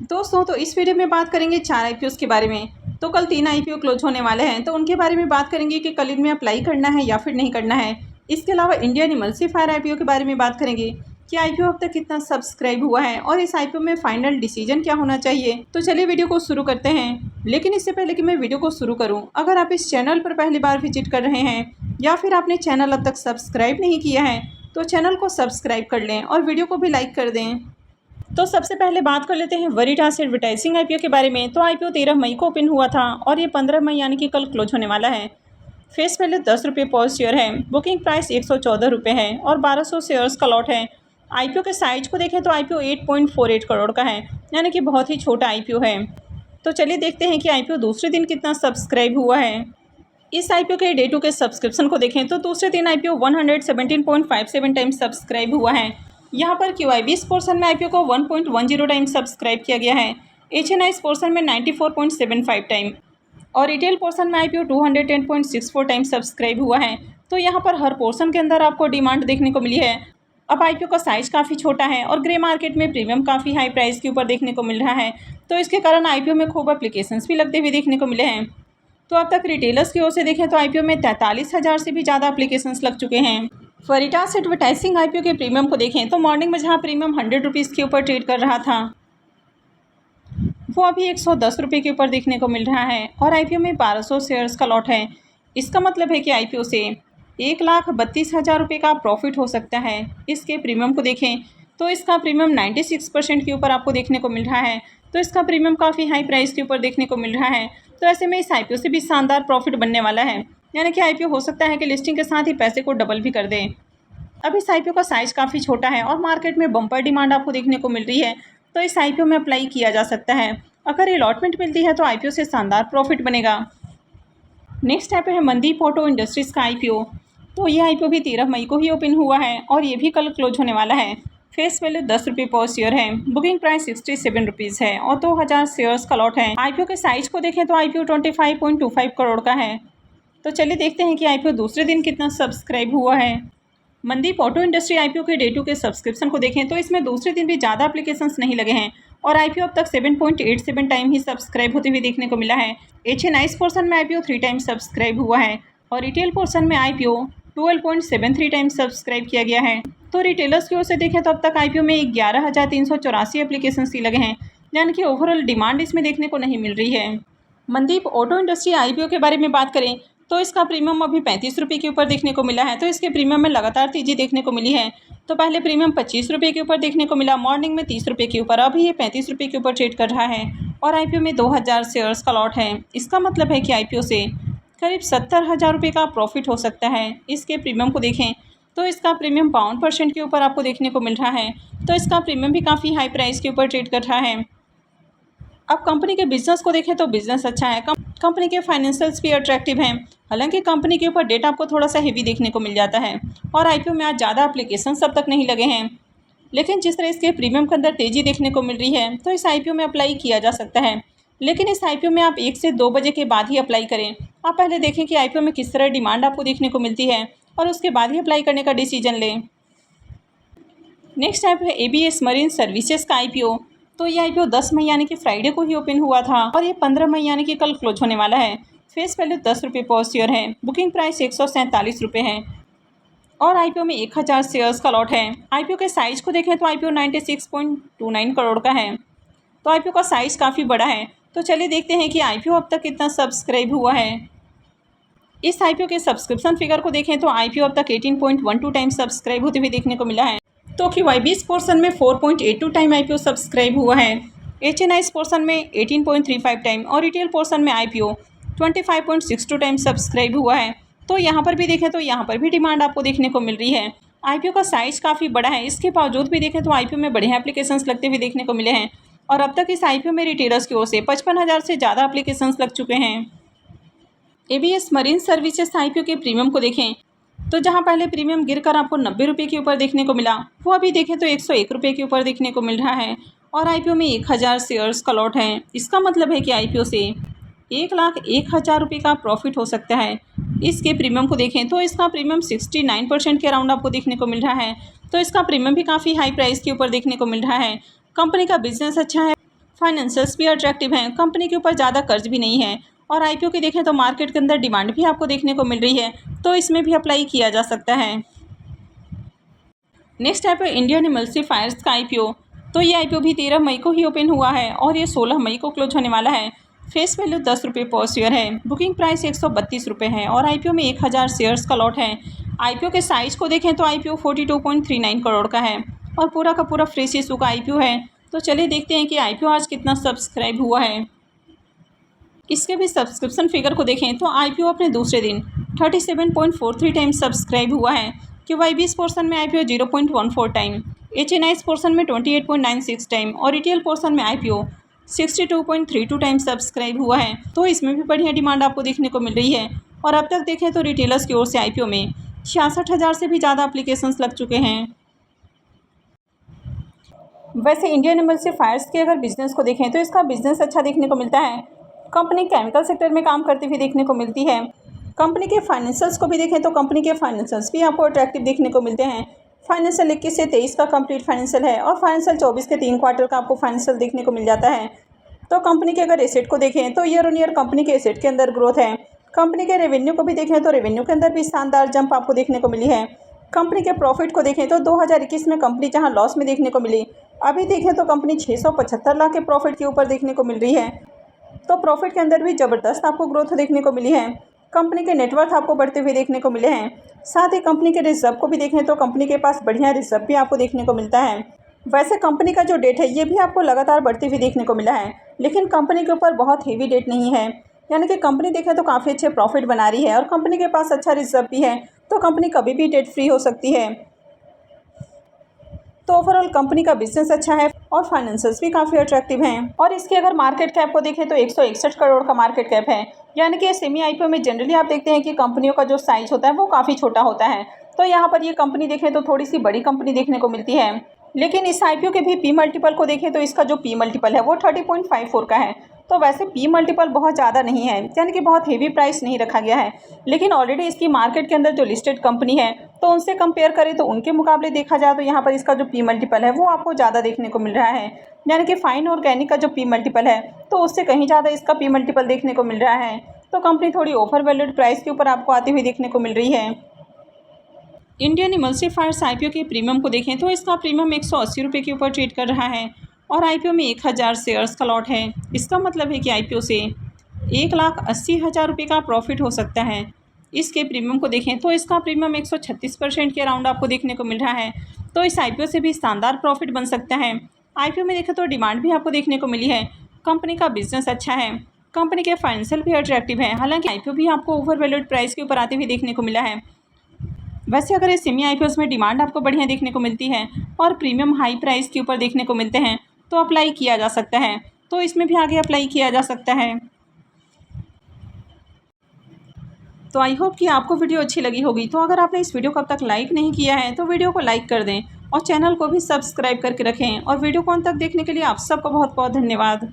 दोस्तों तो इस वीडियो में बात करेंगे 4 आईपीओ के बारे में। तो कल 3 आईपीओ क्लोज होने वाले हैं, तो उनके बारे में बात करेंगे कि कल इनमें अप्लाई करना है या फिर नहीं करना है। इसके अलावा इंडियन इमल्सिफायर आईपीओ के बारे में बात करेंगे कि आईपीओ अब तक कितना सब्सक्राइब हुआ है और इस आईपीओ में फाइनल डिसीजन क्या होना चाहिए। तो चलिए वीडियो को शुरू करते हैं। लेकिन इससे पहले कि मैं वीडियो को शुरू करूँ, अगर आप इस चैनल पर पहली बार विजिट कर रहे हैं या फिर आपने चैनल अब तक सब्सक्राइब नहीं किया है तो चैनल को सब्सक्राइब कर लें और वीडियो को भी लाइक कर दें। तो सबसे पहले बात कर लेते हैं वरीटास एडवर्टाइजिंग आईपीओ के बारे में। तो आईपीओ 13 मई को ओपन हुआ था और ये 15 मई यानी कि कल क्लोज होने वाला है। फेस वैल्यू 10 रुपये पर शेयर है। बुकिंग प्राइस 114 रुपये है और 1200 शेयर्स का लॉट है। आईपीओ के साइज को देखें तो आईपीओ 8.48 करोड़ का है, यानी कि बहुत ही छोटा आईपीओ है। तो चलिए देखते हैं कि आईपीओ दूसरे दिन कितना सब्सक्राइब हुआ है। इस आईपीओ के डे 2 के सब्सक्रिप्शन को देखें तो दूसरे दिन आईपीओ 117.57 टाइम्स सब्सक्राइब हुआ है। यहाँ पर QIB पोर्शन में आईपीओ को 1.10 टाइम सब्सक्राइब किया गया है। HNI पोर्शन में 94.75 टाइम और रिटेल पोर्शन में आईपीओ 210.64 टाइम सब्सक्राइब हुआ है। तो यहाँ पर हर पोर्शन के अंदर आपको डिमांड देखने को मिली है। अब आईपीओ का साइज काफ़ी छोटा है और ग्रे मार्केट में प्रीमियम काफ़ी हाई प्राइस के ऊपर देखने को मिल रहा है, तो इसके कारण आईपीओ में खूब एप्लीकेशंस भी लगते हुए देखने को मिले हैं। तो अब तक रिटेलर्स की ओर से देखें तो आईपीओ में 43,000 से भी ज़्यादा एप्लीकेशंस लग चुके हैं। वरीटास एडवर्टाइजिंग आईपीओ के प्रीमियम को देखें तो मॉर्निंग में जहां प्रीमियम 100 रुपीज़ के ऊपर ट्रेड कर रहा था, वो अभी 110 रुपये के ऊपर देखने को मिल रहा है और आईपीओ में 1200 शेयर्स का लॉट है। इसका मतलब है कि आईपीओ से 1,32,000 रुपये का प्रॉफिट हो सकता है। इसके प्रीमियम को देखें तो इसका प्रीमियम 96% के ऊपर आपको देखने को मिल रहा है, तो इसका प्रीमियम काफ़ी हाई प्राइस के ऊपर देखने को मिल रहा है। तो ऐसे में इस आईपीओ से भी शानदार प्रॉफिट बनने वाला है, यानी कि आईपीओ हो सकता है कि लिस्टिंग के साथ ही पैसे को डबल भी कर दें। अब इस आईपीओ का साइज काफ़ी छोटा है और मार्केट में बम्पर डिमांड आपको देखने को मिल रही है, तो इस आईपीओ में अप्लाई किया जा सकता है। अगर अलॉटमेंट मिलती है तो आईपीओ से शानदार प्रॉफिट बनेगा। नेक्स्ट आईपीओ है मनदीप ऑटो इंडस्ट्रीज़ का आईपीओ। तो ये आईपीओ भी 13 मई को ही ओपन हुआ है और ये भी कल क्लोज होने वाला है। फेस वैल्यू 10 रुपये पर शेयर है। बुकिंग प्राइस 67 रुपीज़ है और 2000 शेयर्स का लॉट है। आईपीओ के साइज को देखें तो आईपीओ 25.25 करोड़ का है। तो चलिए देखते हैं कि आईपीओ दूसरे दिन कितना सब्सक्राइब हुआ है। मनदीप ऑटो इंडस्ट्री आईपीओ के डे 2 के सब्सक्रिप्शन को देखें तो इसमें दूसरे दिन भी ज़्यादा एप्लीकेशंस नहीं लगे हैं और आईपीओ अब तक 7.87 टाइम ही सब्सक्राइब होते हुए देखने को मिला है। HNI पोर्शन में आईपीओ 3 टाइम सब्सक्राइब हुआ है और रिटेल पोर्शन में आईपीओ 12.73 टाइम सब्सक्राइब किया गया है। तो रिटेलर्स की ओर से देखें तो अब तक आईपीओ में 11,384 एप्लीकेशंस ही लगे हैं, यानी कि ओवरऑल डिमांड इसमें देखने को नहीं मिल रही है। मनदीप ऑटो इंडस्ट्री आईपीओ के बारे में बात करें तो इसका प्रीमियम अभी 35 रुपये के ऊपर देखने को मिला है, तो इसके प्रीमियम में लगातार तेजी देखने को मिली है। तो पहले प्रीमियम 25 रुपये के ऊपर देखने को मिला, मॉर्निंग में 30 रुपये के ऊपर, अभी ये 35 रुपये के ऊपर ट्रेड कर रहा है और आईपीओ में 2000 शेयर्स का लॉट है। इसका मतलब है कि आईपीओ से करीब 70,000 रुपये का प्रॉफिट हो सकता है। इसके प्रीमियम को देखें तो इसका प्रीमियम 52% के ऊपर आपको देखने को मिल रहा है, तो इसका प्रीमियम भी काफ़ी हाई प्राइस के ऊपर ट्रेड कर रहा है। अब कंपनी के बिजनेस को देखें तो बिजनेस अच्छा है, कंपनी के फाइनेंशियल्स भी अट्रैक्टिव हैं। हालांकि कंपनी के ऊपर डेटा आपको थोड़ा सा हेवी देखने को मिल जाता है और आईपीओ में आज ज़्यादा एप्लीकेशन अब तक नहीं लगे हैं, लेकिन जिस तरह इसके प्रीमियम के अंदर तेज़ी देखने को मिल रही है तो इस आईपीओ में अप्लाई किया जा सकता है। लेकिन इस आईपीओ में आप 1 से 2 बजे के बाद ही अप्लाई करें। आप पहले देखें कि आईपीओ में किस तरह डिमांड आपको देखने को मिलती है और उसके बाद ही अप्लाई करने का डिसीजन लें। नेक्स्ट आईपीओ है ABS मरीन सर्विसेज का आईपीओ। तो ये आईपीओ 10 मई यानी कि फ्राइडे को ही ओपन हुआ था और ये 15 मई यानी कि कल क्लोज होने वाला है। फेस वैल्यू 10 रुपये पर शेयर है। बुकिंग प्राइस 147 रुपये है और आईपीओ में 1000 शेयर्स का लॉट है। आईपीओ के साइज को देखें तो आईपीओ 96.29 करोड़ का है, तो आईपीओ का साइज़ काफ़ी बड़ा है। तो चलिए देखते हैं कि आईपीओ अब तक कितना सब्सक्राइब हुआ है। इस आईपीओ के सब्सक्रिप्शन फिगर को देखें तो आईपीओ अब तक 18.12 टाइम सब्सक्राइब होते हुए देखने को मिला है। तो QIB पोर्शन में 4.82 टाइम आईपीओ सब्सक्राइब हुआ है। HNI पोर्शन में 18.35 टाइम और रिटेल पोर्शन में आईपीओ 25.62 टाइम सब्सक्राइब हुआ है। तो यहाँ पर भी देखें तो यहाँ पर भी डिमांड आपको देखने को मिल रही है। आईपीओ का साइज़ काफ़ी बड़ा है, इसके बावजूद भी देखें तो आईपीओ में बढ़िया एप्लीकेशंस लगते हुए देखने को मिले हैं और अब तक इस आईपीओ में रिटेलर्स की ओर से 55,000 से ज़्यादा एप्लीकेशंस लग चुके हैं। ABS मरीन सर्विसेज आईपीओ के प्रीमियम को देखें तो जहां पहले प्रीमियम गिरकर आपको 90 रुपये के ऊपर देखने को मिला, वो अभी देखें तो 101 रुपये के ऊपर देखने को मिल रहा है और आईपीओ में 1000 शेयर्स का लॉट है। इसका मतलब है कि आईपीओ से 1,01,000 रुपये का प्रॉफिट हो सकता है। इसके प्रीमियम को देखें तो इसका प्रीमियम 69% के अराउंड आपको देखने को मिल रहा है, तो इसका प्रीमियम भी काफ़ी हाई प्राइस के ऊपर देखने को मिल रहा है। कंपनी का बिजनेस अच्छा है, फाइनेंशियल्स भी अट्रैक्टिव हैं, कंपनी के ऊपर ज़्यादा कर्ज भी नहीं है और आईपीओ की देखें तो मार्केट के अंदर डिमांड भी आपको देखने को मिल रही है, तो इसमें भी अप्लाई किया जा सकता है। नेक्स्ट ऐप है इंडियन इमल्सिफायर्स का आईपीओ। तो ये आईपीओ भी 13 मई को ही ओपन हुआ है और ये 16 मई को क्लोज होने वाला है। फेस वैल्यू 10 रुपये पर शेयर है। बुकिंग प्राइस 132 रुपये है और आईपीओ में 1000 शेयर्स का लॉट है। आईपीओ के साइज़ को देखें तो आईपीओ 42.39 करोड़ का है और पूरा का पूरा फ्रेश इशू का आईपीओ है। तो चलिए देखते हैं कि आईपीओ आज कितना सब्सक्राइब हुआ है। इसके भी सब्सक्रिप्शन फिगर को देखें तो आईपीओ अपने दूसरे दिन 37.43 टाइम सब्सक्राइब हुआ है। QYBs पोर्शन में आईपीओ 0.14 टाइम, HNIs पोर्शन में 28.96 टाइम और रिटेल पोर्शन में आईपीओ 62.32 टाइम सब्सक्राइब हुआ है। तो इसमें भी बढ़िया डिमांड आपको देखने को मिल रही है और अब तक देखें तो रिटेलर्स की ओर से आईपीओ में 66,000 से भी ज़्यादा एप्लीकेशंस लग चुके हैं। वैसे इंडियन इमल्सिफायर्स के अगर बिजनेस को देखें तो इसका बिजनेस अच्छा देखने को मिलता है। कंपनी केमिकल सेक्टर में काम करती हुई देखने को मिलती है। कंपनी के फाइनेंशियल्स को भी देखें तो कंपनी के फाइनेंशियल्स भी आपको अट्रैक्टिव देखने को मिलते हैं। फाइनेंशियल 21 से 23 का कंप्लीट फाइनेंशियल है और फाइनेंशियल 24 के 3 क्वार्टर का आपको फाइनेंशियल देखने को मिल जाता है। तो कंपनी के अगर एसेट को देखें तो ईयर ऑन ईयर कंपनी के एसेट के अंदर ग्रोथ है। कंपनी के रेवेन्यू को भी देखें तो रेवेन्यू के अंदर भी शानदार जंप आपको देखने को मिली है। कंपनी के प्रॉफिट को देखें तो 2021 में कंपनी जहां लॉस में देखने को मिली, अभी देखें तो कंपनी 675 लाख के प्रॉफिट के ऊपर देखने को मिल रही है। तो प्रॉफिट के अंदर भी ज़बरदस्त आपको ग्रोथ देखने को मिली है। कंपनी के नेटवर्थ आपको बढ़ते हुए देखने को मिले हैं। साथ ही कंपनी के रिजर्व को भी देखें तो कंपनी के पास बढ़िया रिजर्व भी आपको देखने को मिलता है। वैसे कंपनी का जो डेट है ये भी आपको लगातार बढ़ती हुई देखने को मिला है, लेकिन कंपनी के ऊपर बहुत हेवी डेट नहीं है। यानी कि कंपनी देखें तो काफ़ी अच्छे प्रॉफिट बना रही है और कंपनी के पास अच्छा रिजर्व भी है, तो कंपनी कभी भी डेट फ्री हो सकती है। तो ओवरऑल कंपनी का बिजनेस अच्छा है और फाइनेंशियल्स भी काफ़ी अट्रैक्टिव हैं। और इसकी अगर मार्केट कैप को देखें तो 161 करोड़ का मार्केट कैप है। यानी कि सेमी आईपीओ में जनरली आप देखते हैं कि कंपनियों का जो साइज होता है वो काफ़ी छोटा होता है, तो यहाँ पर ये कंपनी देखें तो थोड़ी सी बड़ी कंपनी देखने को मिलती है। लेकिन इस आईपीओ के भी पी मल्टीपल को देखें तो इसका जो पी मल्टीपल है वो 30.54 का है। तो वैसे पी मल्टीपल बहुत ज़्यादा नहीं है, यानी कि बहुत हेवी प्राइस नहीं रखा गया है। लेकिन ऑलरेडी इसकी मार्केट के अंदर जो लिस्टेड कंपनी है तो उनसे कंपेयर करें तो उनके मुकाबले देखा जाए तो यहाँ पर इसका जो पी मल्टीपल है वो आपको ज़्यादा देखने को मिल रहा है। यानी कि फाइन ऑर्गेनिक का जो पी मल्टीपल है तो उससे कहीं ज़्यादा इसका पी मल्टीपल देखने को मिल रहा है। तो कंपनी थोड़ी ओवर वैल्यूड प्राइस के ऊपर आपको आती हुई देखने को मिल रही है। इंडियन इमल्सिफायर्स आईपीओ के प्रीमियम को देखें तो इसका प्रीमियम 180 रुपये के ऊपर ट्रेड कर रहा है और आईपीओ में 1000 शेयर्स का लॉट है। इसका मतलब है कि आईपीओ से 1,80,000 रुपये का प्रॉफिट हो सकता है। इसके प्रीमियम को देखें तो इसका प्रीमियम 136% के अराउंड आपको देखने को मिल रहा है। तो इस आईपीओ से भी शानदार प्रॉफिट बन सकता है। आईपीओ में देखें तो डिमांड भी आपको देखने को मिली है। कंपनी का बिजनेस अच्छा है, कंपनी के फाइनेंशियल भी अट्रैक्टिव है। हालांकि आईपीओ भी आपको ओवर वैल्यूड प्राइस के ऊपर आते हुए देखने को मिला है। वैसे अगर इस सेमी आईपीओस में डिमांड आपको बढ़िया देखने को मिलती है और प्रीमियम हाई प्राइस के ऊपर देखने को मिलते हैं तो अप्लाई किया जा सकता है। तो इसमें भी आगे अप्लाई किया जा सकता है। तो आई होप कि आपको वीडियो अच्छी लगी होगी। तो अगर आपने इस वीडियो को अब तक लाइक नहीं किया है तो वीडियो को लाइक कर दें और चैनल को भी सब्सक्राइब करके रखें। और वीडियो को अंत तक देखने के लिए आप सबका बहुत बहुत धन्यवाद।